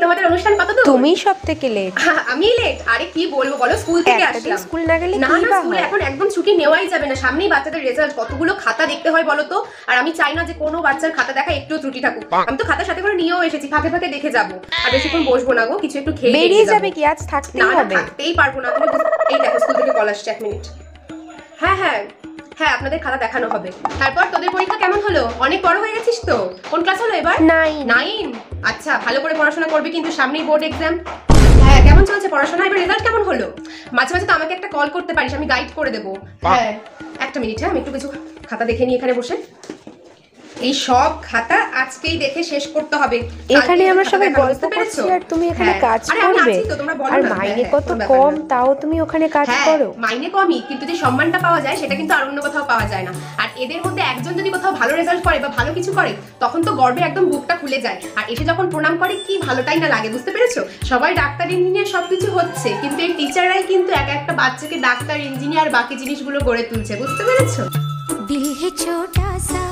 তোমাদের অনুষ্ঠান কত দূর? তুমি সবথেকে লেট। আমি লেট? আরে কি বলবো বলো, স্কুল থেকে আসলাম। স্কুল না গেলে না কি না, বা স্কুলে হয়? এখন একদম ছুটি নেওয়াই যাবে না, সামনেই বাচ্চাদের রেজাল্ট, কতগুলো খাতা দেখতে হয় বলো তো। আর আমি চাই না যে কোনো বাচ্চার খাতা দেখা একটু ত্রুটি থাকুক। আমি তো খাতার সাথে করে নিয়েও এসেছি, ফাঁকে ফাঁকে দেখে যাবো। আর বেশিক্ষণ বসবো না গো, কিছু একটু খেয়ে বেরিয়ে যাবে কি? আজ থাকতেই না না, হবে। থাকতেই পারবো না। তুমি এই দেখো স্কুল থেকে কল আসছে, 1 মিনিট। হ্যাঁ হ্যাঁ হ্যাঁ, আপনাদের খাতা দেখানো হবে। তারপর তোদের পরীক্ষা কেমন হলো? অনেক বড় হয়ে গেছিস তো। কোন ক্লাস হলো এবার? 9। আচ্ছা, ভালো করে পড়াশোনা করবি কিন্তু, সামনেই বোর্ড এক্সাম। হ্যাঁ, কেমন চলছে পড়াশোনা? এবার রেজাল্ট কেমন হলো? মাঝে মাঝে তো আমাকে একটা কল করতে পারিস, আমি গাইড করে দেবো। হ্যাঁ, 1 মিনিট। হ্যাঁ, আমি একটু কিছু খাতা দেখে নিই এখানে বসে। এই সব খাতা আজকেই দেখে শেষ করতে হবে। এখানে আমরা সবাই গল্প করছি আর তুমি এখানে কাজ করবে। আর মাইনে কত কম, তাও তুমি ওখানে কাজ করো। মাইনে কমই, কিন্তু যে সম্মানটা পাওয়া যায় সেটা কিন্তু আর অন্য কোথাও পাওয়া যায় না। আর এদের মধ্যে একজন যদি কোথাও ভালো রেজাল্ট করে বা ভালো কিছু করে, তখন তো গর্বে একদম বুকটা খুলে যায়। আর এসে যখন প্রণাম করে কি ভালোটাই না লাগে, বুঝতে পেরেছো? সবাই ডাক্তার ইঞ্জিনিয়ার সবকিছু হচ্ছে, কিন্তু এই টিচাররাই কিন্তু এক একটা বাচ্চাকে ডাক্তার ইঞ্জিনিয়ার বাকি জিনিসগুলো গড়ে তুলছে, বুঝতে পেরেছো? দিল হে ছোটা সা